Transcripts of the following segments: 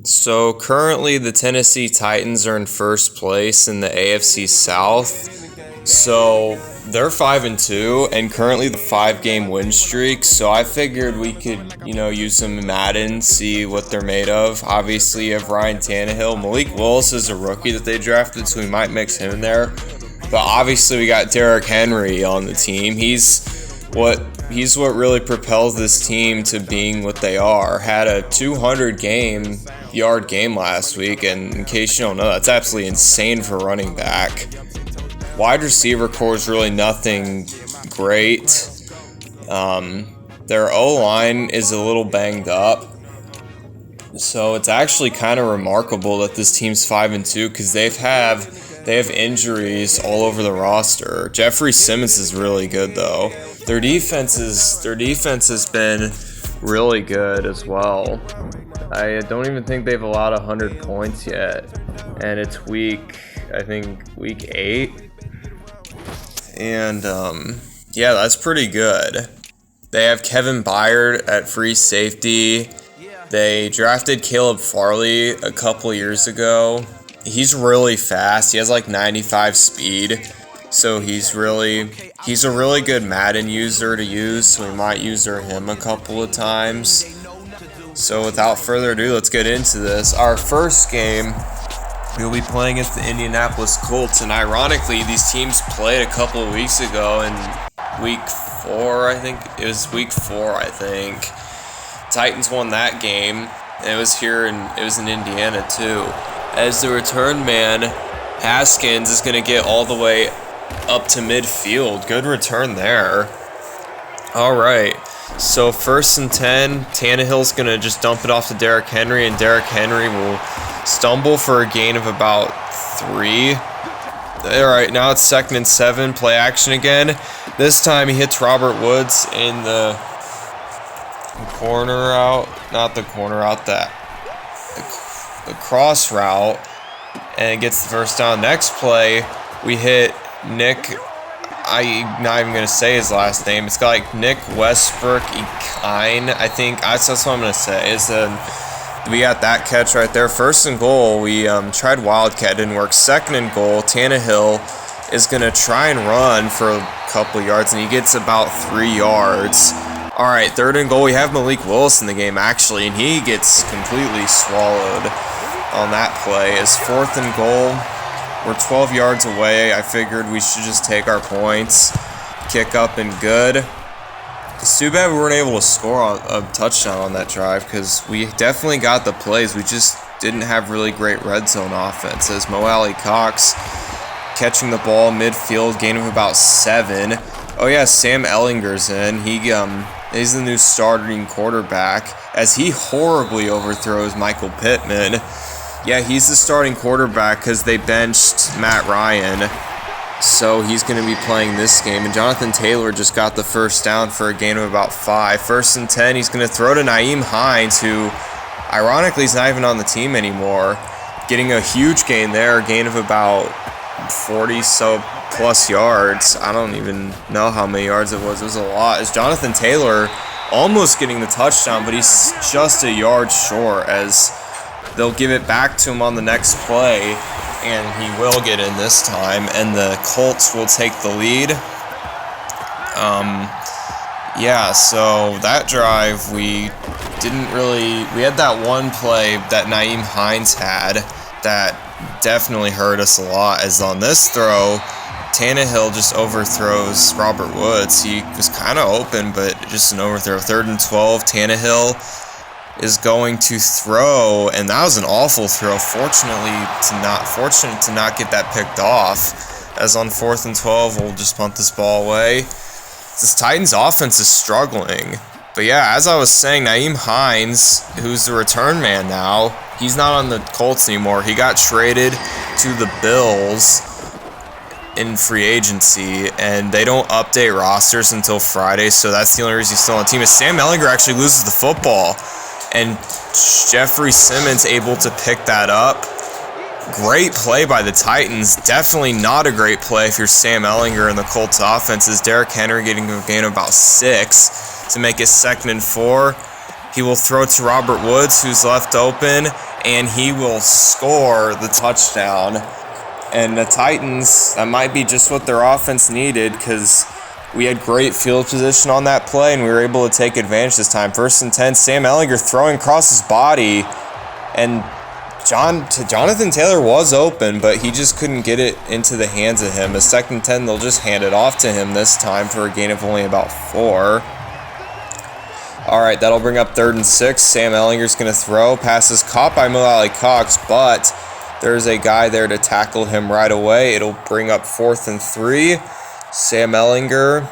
So currently the Tennessee Titans are in first place in the AFC South. So they're 5-2 and currently the 5-game win streak. So I figured we could, use some Madden, see what they're made of. Obviously you have Ryan Tannehill. Malik Willis is a rookie that they drafted, so we might mix him in there. But obviously we got Derrick Henry on the team. He's what really propelled this team to being what they are. Had a 200-yard game last week, and in case you don't know, that's absolutely insane for running back. Wide receiver core is really nothing great. Their O-line is a little banged up. So it's actually kind of remarkable that this team's 5-2 because they have injuries all over the roster. Jeffrey Simmons is really good though. Their defense has been really good as well. I don't even think they've allowed 100 points yet, and it's week 8. And yeah, that's pretty good. They have Kevin Byard at free safety. They drafted Caleb Farley a couple years ago. He's really fast. He has like 95 speed. So he's a really good Madden user to use. So we might use him a couple of times. So without further ado, let's get into this. Our first game, we'll be playing against the Indianapolis Colts. And ironically, these teams played a couple of weeks ago in week 4, I think. It was week 4, I think. Titans won that game. And it was in Indiana too. As the return man, Haskins is going to get all the way up to midfield. Good return there. All right. So 1st and 10, Tannehill's going to just dump it off to Derrick Henry, and Derrick Henry will stumble for a gain of about 3. All right, now it's 2nd and 7, play action again. This time he hits Robert Woods in the corner route, not the corner route, the cross route, and gets the first down. Next play, we hit Nick, I'm not even going to say his last name. It's got like Nick Westbrook Ekine, I think. That's what I'm going to say. We got that catch right there. 1st and goal, we tried Wildcat, didn't work. 2nd and goal, Tannehill is going to try and run for a couple yards, and he gets about 3 yards. All right, 3rd and goal, we have Malik Willis in the game, actually, and he gets completely swallowed on that play. It's 4th and goal. We're 12 yards away. I figured we should just take our points, kick up and good. It's too bad we weren't able to score a touchdown on that drive because we definitely got the plays. We just didn't have really great red zone offense. As Mo Alley Cox catching the ball midfield, gain of about 7. Oh yeah, Sam Ehlinger's in. He's the new starting quarterback as he horribly overthrows Michael Pittman. Yeah, he's the starting quarterback because they benched Matt Ryan. So he's going to be playing this game. And Jonathan Taylor just got the first down for a gain of about 5. 1st and 10, he's going to throw to Nyheim Hines, who ironically is not even on the team anymore. Getting a huge gain there, a gain of about 40 plus yards. I don't even know how many yards it was. It was a lot. As Jonathan Taylor almost getting the touchdown, but he's just a yard short as they'll give it back to him on the next play, and he will get in this time, and the Colts will take the lead. Yeah, so that drive, we had that one play that Nyheim Hines had that definitely hurt us a lot, as on this throw, Tannehill just overthrows Robert Woods. He was kind of open, but just an overthrow. 3rd and 12, Tannehill is going to throw, and that was an awful throw. Fortunate to not get that picked off. As on 4th and 12, we'll just punt this ball away. This Titans offense is struggling. But yeah, as I was saying, Nyheim Hines, who's the return man now, he's not on the Colts anymore. He got traded to the Bills in free agency, and they don't update rosters until Friday, so that's the only reason he's still on the team. Is Sam Ehlinger actually loses the football, and Jeffrey Simmons able to pick that up. Great play by the Titans. Definitely not a great play if you're Sam Ehlinger and the Colts offense. Is Derrick Henry getting a gain of about 6 to make it 2nd and 4. He will throw to Robert Woods, who's left open, and he will score the touchdown. And the Titans, that might be just what their offense needed, because we had great field position on that play, and we were able to take advantage this time. 1st and 10, Sam Ehlinger throwing across his body, and Jonathan Taylor was open, but he just couldn't get it into the hands of him. As 2nd and 10, they'll just hand it off to him this time for a gain of only about 4. All right, that'll bring up 3rd and 6. Sam Ehlinger's going to throw. Pass is caught by Mo Alley Cox, but there's a guy there to tackle him right away. It'll bring up 4th and 3. Sam Ehlinger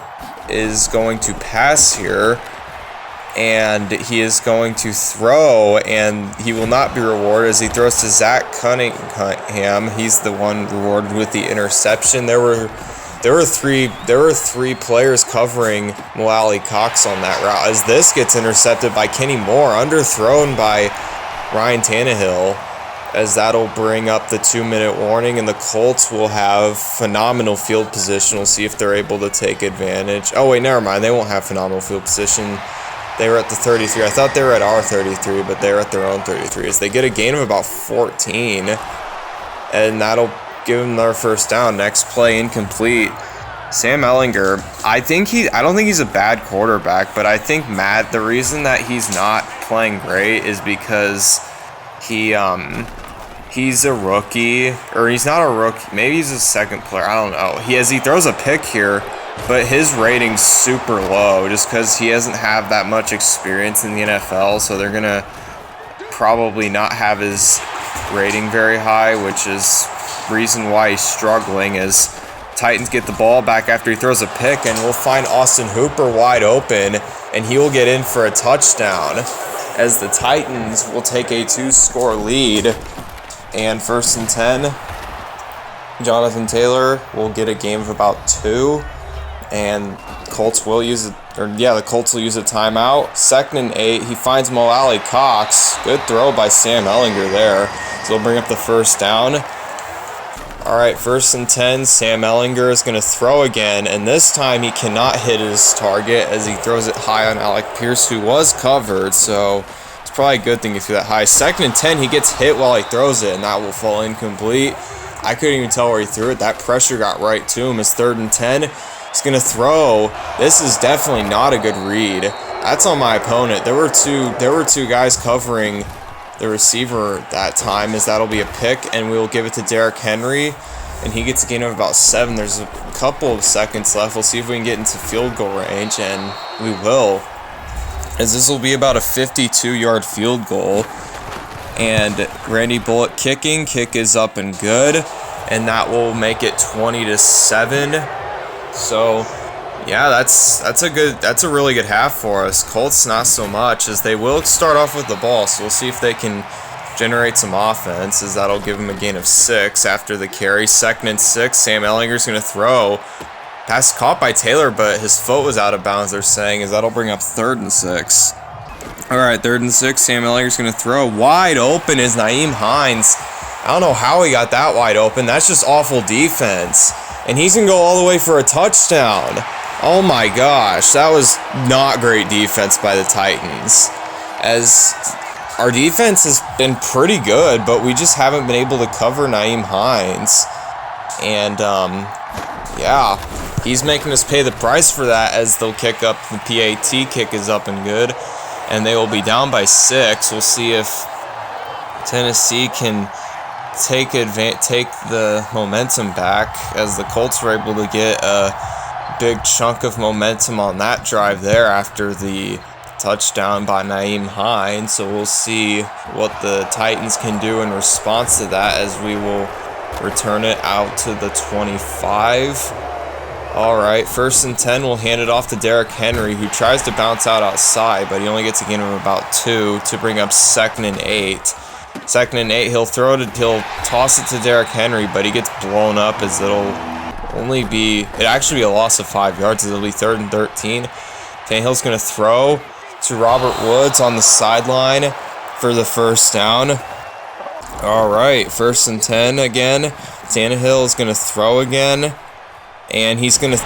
is going to pass here, and he is going to throw, and he will not be rewarded as he throws to Zach Cunningham. He's the one rewarded with the interception. There were three players covering Mo Alley Cox on that route, as this gets intercepted by Kenny Moore, underthrown by Ryan Tannehill, as that'll bring up the 2-minute warning, and the Colts will have phenomenal field position. We'll see if they're able to take advantage. Oh wait, never mind, they won't have phenomenal field position. They were at the 33. I thought they were at our 33, but they're at their own 33, as they get a gain of about 14, and that'll give them their 1st down. Next play, incomplete. Sam Ehlinger, I don't think he's a bad quarterback, but I think the reason that he's not playing great is because he's a rookie, or he's not a rookie. Maybe he's a 2nd player. I don't know. He throws a pick here, but his rating's super low just because he doesn't have that much experience in the NFL. So they're gonna probably not have his rating very high, which is reason why he's struggling. As Titans get the ball back after he throws a pick, and we'll find Austin Hooper wide open, and he will get in for a touchdown, as the Titans will take a 2-score lead. And 1st and 10, Jonathan Taylor will get a gain of about 2, and Colts will use the Colts will use a timeout. 2nd and 8, he finds Mo Alley Cox. Good throw by Sam Ehlinger there, so they'll bring up the 1st down. All right, 1st and 10, Sam Ehlinger is going to throw again, and this time he cannot hit his target as he throws it high on Alec Pierce, who was covered, so it's probably a good thing he threw that high. 2nd and 10, he gets hit while he throws it, and that will fall incomplete. I couldn't even tell where he threw it. That pressure got right to him. It's 3rd and 10. He's going to throw. This is definitely not a good read. That's on my opponent. There were two guys covering the receiver that time, as that'll be a pick, and we'll give it to Derrick Henry, and he gets a gain of about 7. There's a couple of seconds left. We'll see if we can get into field goal range, and we will, as this will be about a 52-yard field goal. And Randy Bullock kicking. Kick is up and good, and that will make it 20-7. So yeah, that's a really good half for us. Colts not so much, as they will start off with the ball, so we'll see if they can generate some offense, as that'll give them a gain of 6 after the carry. 2nd and 6, Sam Ehlinger's going to throw. Pass caught by Taylor, but his foot was out of bounds, they're saying, as that'll bring up 3rd and 6. All right, 3rd and 6, Sam Ehlinger's going to throw. Wide open is Nyheim Hines. I don't know how he got that wide open. That's just awful defense. And he's going to go all the way for a touchdown. Oh my gosh, that was not great defense by the Titans, as our defense has been pretty good, but we just haven't been able to cover Nyheim Hines. And yeah, he's making us pay the price for that, as they'll kick up. The PAT kick is up and good, and they will be down by 6. We'll see if Tennessee can take the momentum back, as the Colts were able to get a big chunk of momentum on that drive there after the touchdown by Nyheim Hines. So we'll see what the Titans can do in response to that, as we will return it out to the 25. All right, 1st and 10, we'll hand it off to Derrick Henry, who tries to bounce out outside, but he only gets a gain of about 2 to bring up 2nd and 8. 2nd and 8, he'll toss it to Derrick Henry, but he gets blown up, as it'll actually be a loss of 5 yards. It'll be 3rd and 13. Tannehill's going to throw to Robert Woods on the sideline for the 1st down. All right, 1st and 10 again. Tannehill is going to throw again, and he's going to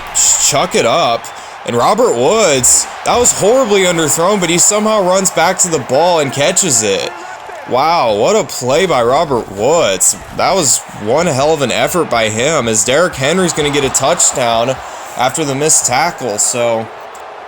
chuck it up. And Robert Woods, that was horribly underthrown, but he somehow runs back to the ball and catches it. Wow, what a play by Robert Woods. That was one hell of an effort by him, as Derrick Henry's going to get a touchdown after the missed tackle. So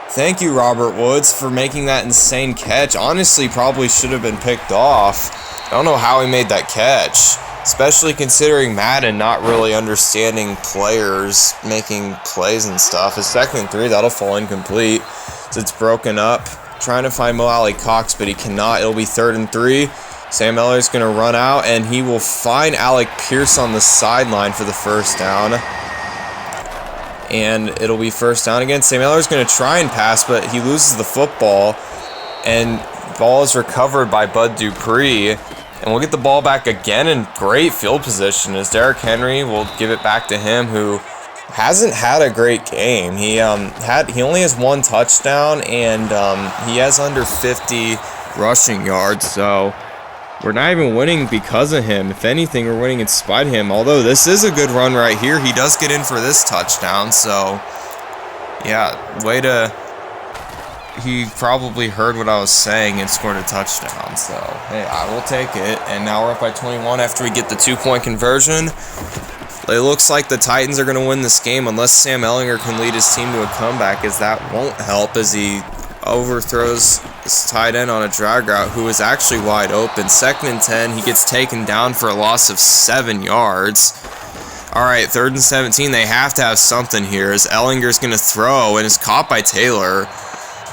thank you, Robert Woods, for making that insane catch. Honestly, probably should have been picked off. I don't know how he made that catch, especially considering Madden not really understanding players making plays and stuff. A 2nd and 3, that'll fall incomplete. So it's broken up. Trying to find Mo Alley Cox, but he cannot. It'll be 3rd and 3. Sam Eller's going to run out, and he will find Alec Pierce on the sideline for the first down. And it'll be first down again. Sam Eller's going to try and pass, but he loses the football. And ball is recovered by Bud Dupree. And we'll get the ball back again in great field position, as Derrick Henry will give it back to him, who hasn't had a great game. He only has 1 touchdown, and he has under 50 rushing yards. So we're not even winning because of him. If anything, we're winning in spite of him. Although this is a good run right here. He does get in for this touchdown. So yeah, he probably heard what I was saying and scored a touchdown. So, hey, I will take it. And now we're up by 21 after we get the 2-point conversion. It looks like the Titans are going to win this game unless Sam Ehlinger can lead his team to a comeback, as that won't help, as he overthrows his tight end on a drag route, who is actually wide open. 2nd and 10. He gets taken down for a loss of 7 yards. All right, 3rd and 17. They have to have something here, as Ehlinger's going to throw and is caught by Taylor.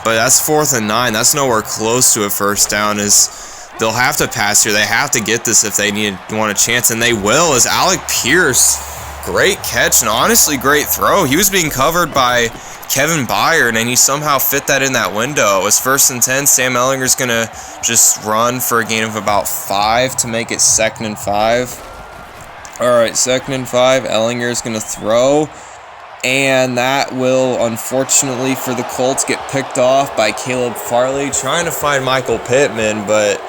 But that's 4th and 9. That's nowhere close to a first down. As they'll have to pass here. They have to get this if they want a chance, and they will. As Alec Pierce, great catch and honestly great throw. He was being covered by Kevin Byard, and he somehow fit that in that window. It's 1st and 10. Sam Ehlinger's going to just run for a gain of about 5 to make it 2nd and 5. All right, 2nd and 5. Ehlinger's going to throw. And that will, unfortunately for the Colts, get picked off by Caleb Farley, trying to find Michael Pittman, but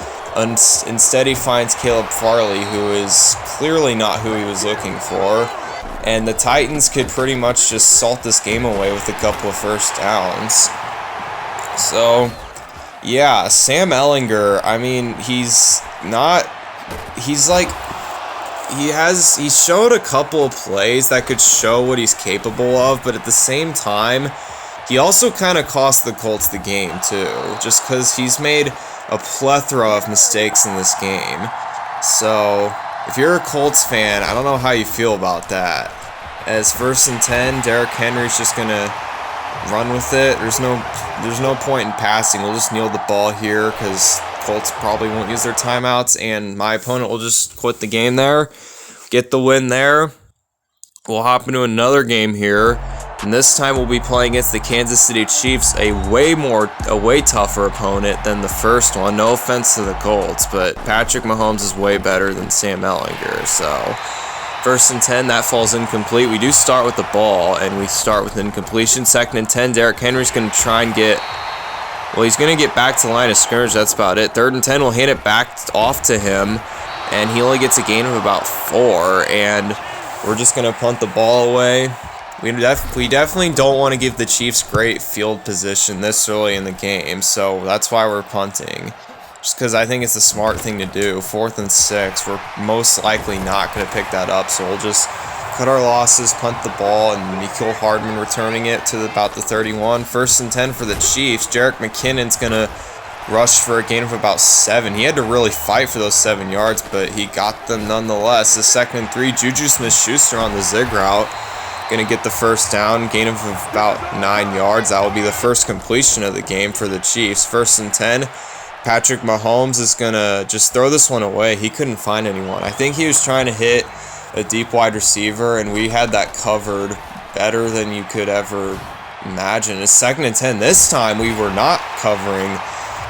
instead he finds Caleb Farley, who is clearly not who he was looking for. And the Titans could pretty much just salt this game away with a couple of first downs. So, yeah, Sam Ehlinger, I mean, he showed a couple of plays that could show what he's capable of, but at the same time, he also kind of cost the Colts the game too, just because he's made a plethora of mistakes in this game. So, if you're a Colts fan, I don't know how you feel about that. As 1st and 10, Derrick Henry's just going to run with it. There's no point in passing. We'll just kneel the ball here, because Colts probably won't use their timeouts, and my opponent will just quit the game there, get the win there. We'll hop into another game here, and this time we'll be playing against the Kansas City Chiefs, a way tougher opponent than the first one. No offense to the Colts, but Patrick Mahomes is way better than Sam Ehlinger. So 1st and 10, that falls incomplete. We do start with the ball, and we start with incompletion. 2nd and 10, Derrick Henry's going to try and he's going to get back to the line of scrimmage. That's about it. 3rd and 10, we'll hand it back off to him, and he only gets a gain of about 4, and we're just going to punt the ball away. We definitely don't want to give the Chiefs great field position this early in the game, so that's why we're punting. Just because I think it's the smart thing to do. 4th and 6, we're most likely not going to pick that up, so we'll just cut our losses, punt the ball, and Mecole Hardman returning it to about the 31. 1st and 10 for the Chiefs. Jerick McKinnon's going to rush for a gain of about 7. He had to really fight for those 7 yards, but he got them nonetheless. The 2nd and 3, Juju Smith-Schuster on the zig route. Going to get the first down, gain of about 9 yards. That will be the first completion of the game for the Chiefs. 1st and 10. Patrick Mahomes is going to just throw this one away. He couldn't find anyone. I think he was trying to hit a deep wide receiver, and we had that covered better than you could ever imagine. It's 2nd and 10. This time we were not covering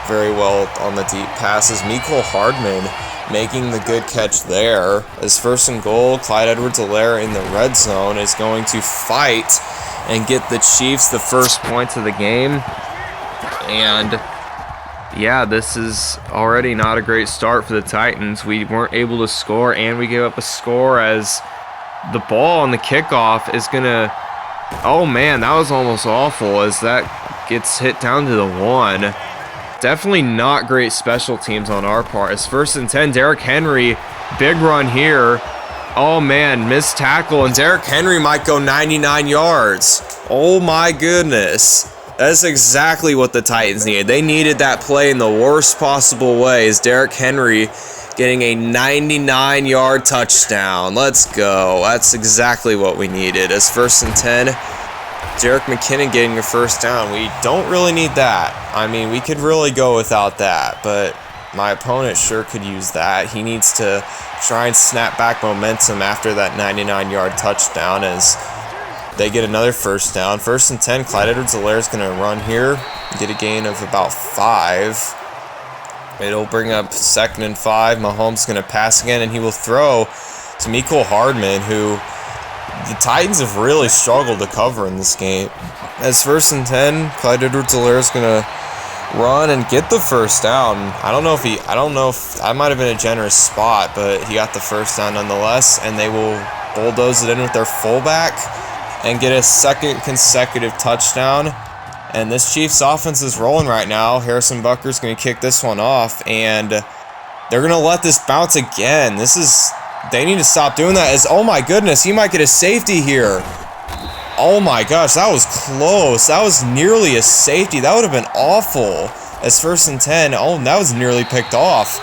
very well on the deep passes. Mecole Hardman making the good catch there. As 1st and goal, Clyde Edwards-Helaire in the red zone is going to fight and get the Chiefs the first points of the game. And yeah, this is already not a great start for the Titans. We weren't able to score, and we gave up a score, as the ball on the kickoff is going to... Oh man, that was almost awful, as that gets hit down to the 1. Definitely not great special teams on our part. It's 1st and 10. Derrick Henry, big run here. Oh man, missed tackle, and Derrick Henry might go 99 yards. Oh my goodness. That's exactly what the Titans needed. They needed that play in the worst possible way. Is Derrick Henry getting a 99-yard touchdown. Let's go. That's exactly what we needed. It's 1st and 10. Jerick McKinnon getting a first down. We don't really need that. I mean, we could really go without that, but my opponent sure could use that. He needs to try and snap back momentum after that 99-yard touchdown as they get another first down. 1st and 10, Clyde Edwards-Helaire is going to run here, get a gain of about 5. It'll bring up 2nd and 5. Mahomes is going to pass again, and he will throw to Mecole Hardman, who the Titans have really struggled to cover in this game. As 1st and 10, Clyde Edwards-Helaire is going to run and get the first down. I don't know if I might have been a generous spot, but he got the first down nonetheless, and they will bulldoze it in with their fullback and get a 2nd consecutive touchdown. And this Chiefs offense is rolling right now. Harrison Butker's going to kick this one off, and they're going to let this bounce again. They need to stop doing that. Oh my goodness, he might get a safety here. Oh my gosh, that was close. That was nearly a safety. That would have been awful. As 1st and 10, that was nearly picked off.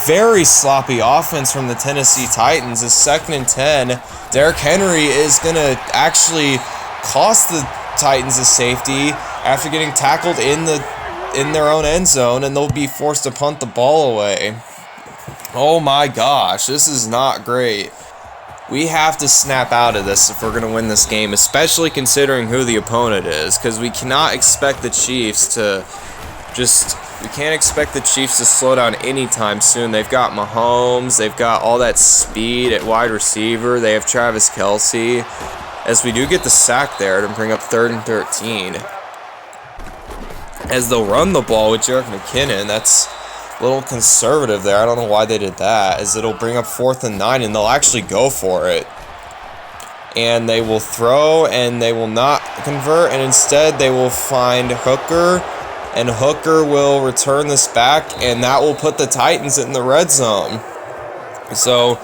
Very sloppy offense from the Tennessee Titans. As 2nd and 10, Derrick Henry is going to actually cost the Titans a safety after getting tackled in their own end zone, and they'll be forced to punt the ball away. Oh my gosh, this is not great. We have to snap out of this if we're going to win this game, especially considering who the opponent is, because we cannot expect the Chiefs to slow down anytime soon. They've got Mahomes, they've got all that speed at wide receiver, they have Travis Kelce. As we do get the sack there to bring up 3rd and 13. As they'll run the ball with Jerick McKinnon, that's a little conservative there. I don't know why they did that. As it'll bring up 4th and 9, and they'll actually go for it. And they will throw, and they will not convert, and instead they will find Hooker, and Hooker will return this back, and that will put the Titans in the red zone. So,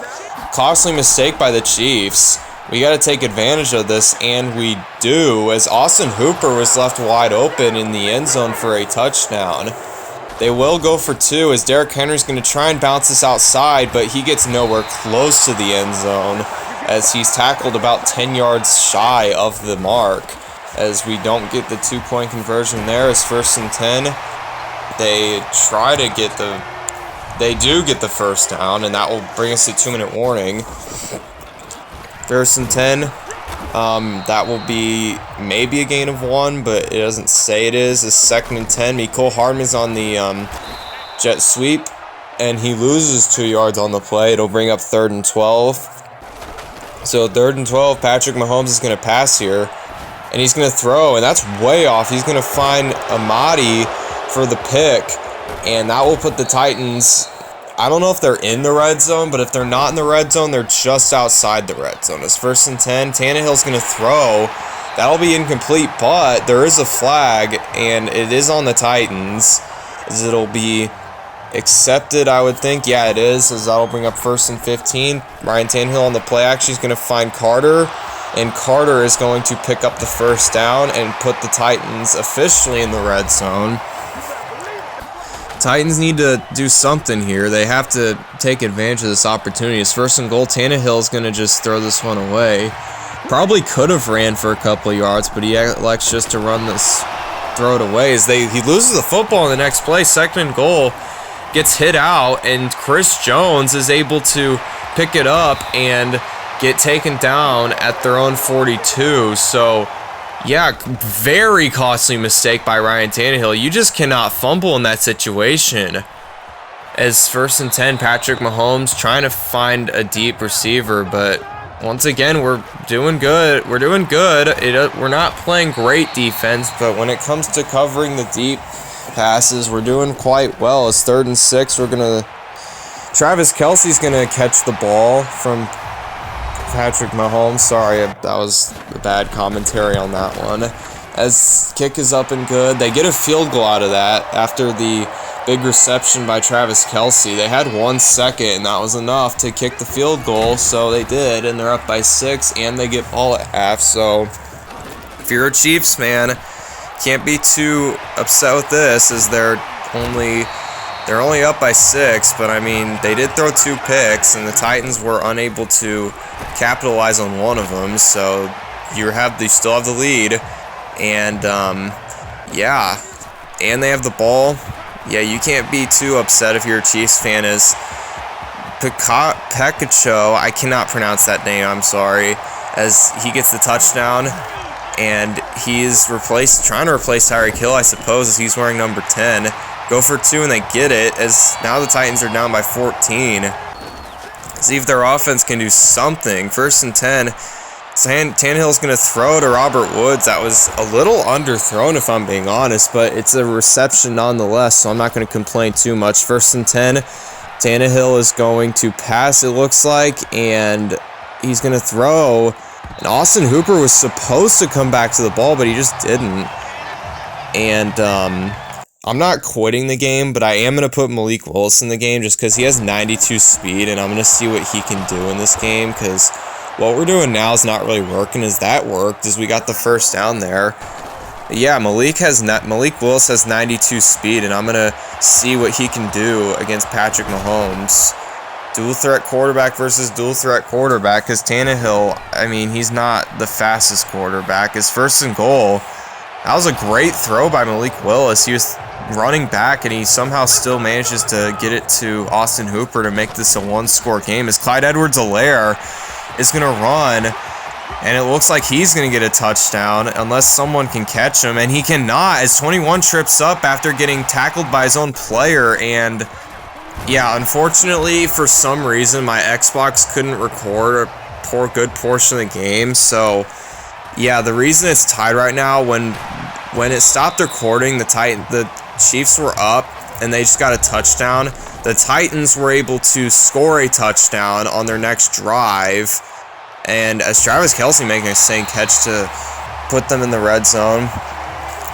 costly mistake by the Chiefs. We got to take advantage of this, and we do, as Austin Hooper was left wide open in the end zone for a touchdown. They will go for 2 as Derrick Henry's going to try and bounce this outside, but he gets nowhere close to the end zone as he's tackled about 10 yards shy of the mark. As we don't get the 2-point conversion there, as 1st and 10, they do get the first down, and that will bring us to 2-minute warning. 1st and 10, that will be maybe a gain of 1, but it doesn't say it is. It's 2nd and 10. Mecole Hardman's on the jet sweep, and he loses 2 yards on the play. It'll bring up 3rd and 12. So 3rd and 12, Patrick Mahomes is going to pass here, and he's going to throw, and that's way off. He's going to find Amadi for the pick, and that will put the Titans, I don't know if they're in the red zone, but if they're not in the red zone, they're just outside the red zone. It's 1st and 10. Tannehill's going to throw. That'll be incomplete, but there is a flag, and it is on the Titans. As it'll be accepted, I would think. Yeah, it is, as that'll bring up 1st and 15. Ryan Tannehill on the play action is going to find Carter, and Carter is going to pick up the first down and put the Titans officially in the red zone. Titans need to do something here. They have to take advantage of this opportunity. It's 1st and goal. Tannehill's going to just throw this one away. Probably could have ran for a couple of yards, but he elects just to throw it away. He loses the football in the next play. 2nd and goal, gets hit out, and Chris Jones is able to pick it up and get taken down at their own 42. So, yeah, very costly mistake by Ryan Tannehill. You just cannot fumble in that situation. As 1st and 10, Patrick Mahomes trying to find a deep receiver, but once again, we're doing good. We're doing good. We're not playing great defense, but when it comes to covering the deep passes, we're doing quite well. It's 3rd and 6. Travis Kelce's gonna catch the ball from Patrick Mahomes. Sorry, that was a bad commentary on that one. As kick is up and good. They get a field goal out of that after the big reception by Travis Kelce. They had 1 second, and that was enough to kick the field goal, so they did, and they're up by 6, and they get ball at half. So if you're a Chiefs fan, can't be too upset with this, as they're only up by 6, but I mean, they did throw 2 picks, and the Titans were unable to capitalize on one of them, so you still have the lead, and yeah, and they have the ball. Yeah, you can't be too upset if you're a Chiefs fan, as Pekacho, I cannot pronounce that name, I'm sorry, as he gets the touchdown, and he's trying to replace Tyreek Hill, I suppose, as he's wearing number 10. Go for 2 and they get it, as now the Titans are down by 14. See if their offense can do something. 1st and 10. Tannehill's going to throw to Robert Woods. That was a little underthrown, if I'm being honest, but it's a reception nonetheless, so I'm not going to complain too much. 1st and 10. Tannehill is going to pass, it looks like, and he's going to throw. And Austin Hooper was supposed to come back to the ball, but he just didn't. And I'm not quitting the game, but I am going to put Malik Willis in the game just because he has 92 speed, and I'm going to see what he can do in this game, because what we're doing now is not really working. As that worked, as we got the first down there. But yeah, Malik Willis has 92 speed, and I'm going to see what he can do against Patrick Mahomes. Dual threat quarterback versus dual threat quarterback, because Tannehill, I mean, he's not the fastest quarterback. His 1st and goal, that was a great throw by Malik Willis. He was running back, and he somehow still manages to get it to Austin Hooper to make this a 1-score game, as Clyde Edwards-Helaire is going to run, and it looks like he's going to get a touchdown unless someone can catch him, and he cannot, as 21 trips up after getting tackled by his own player. And yeah, unfortunately, for some reason, my Xbox couldn't record a good portion of the game, so yeah, the reason it's tied right now, when it stopped recording, the Chiefs were up, and they just got a touchdown. The Titans were able to score a touchdown on their next drive, and as Travis Kelce making a insane catch to put them in the red zone.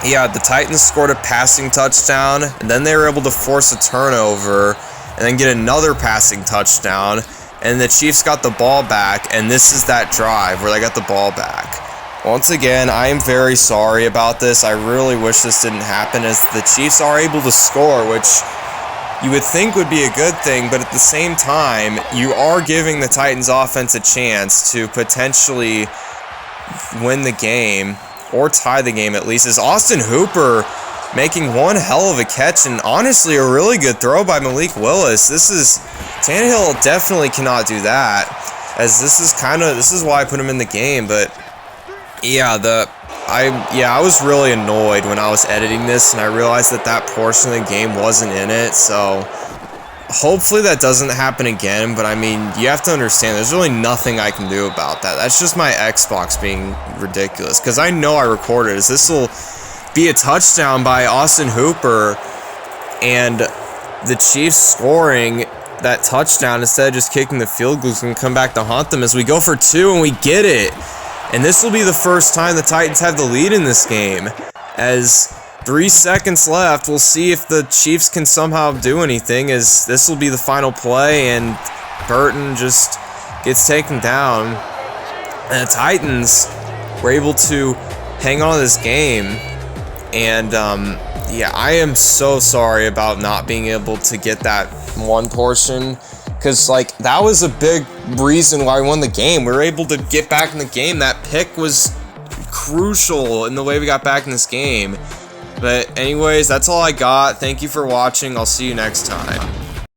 Yeah, the Titans scored a passing touchdown, and then they were able to force a turnover, and then get another passing touchdown, and the Chiefs got the ball back, and this is that drive where they got the ball back. Once again, I am very sorry about this. I really wish this didn't happen, as the Chiefs are able to score, which you would think would be a good thing, but at the same time, you are giving the Titans offense a chance to potentially win the game, or tie the game at least, as Austin Hooper making one hell of a catch, and honestly a really good throw by Malik Willis. Tannehill definitely cannot do that, as this is why I put him in the game. But yeah, I was really annoyed when I was editing this, and I realized that portion of the game wasn't in it, so hopefully that doesn't happen again. But I mean, you have to understand, there's really nothing I can do about that. That's just my Xbox being ridiculous, because I know I recorded it. This will be a touchdown by Austin Hooper, and the Chiefs scoring that touchdown instead of just kicking the field goal and come back to haunt them, as we go for 2 and we get it. And this will be the first time the Titans have the lead in this game. As 3 seconds left, we'll see if the Chiefs can somehow do anything, as this will be the final play, and Burton just gets taken down. And the Titans were able to hang on to this game. And yeah, I am so sorry about not being able to get that one portion, because like that was a big reason why we won the game. We were able to get back in the game. That pick was crucial in the way we got back in this game. But anyways, that's all I got. Thank you for watching. I'll see you next time.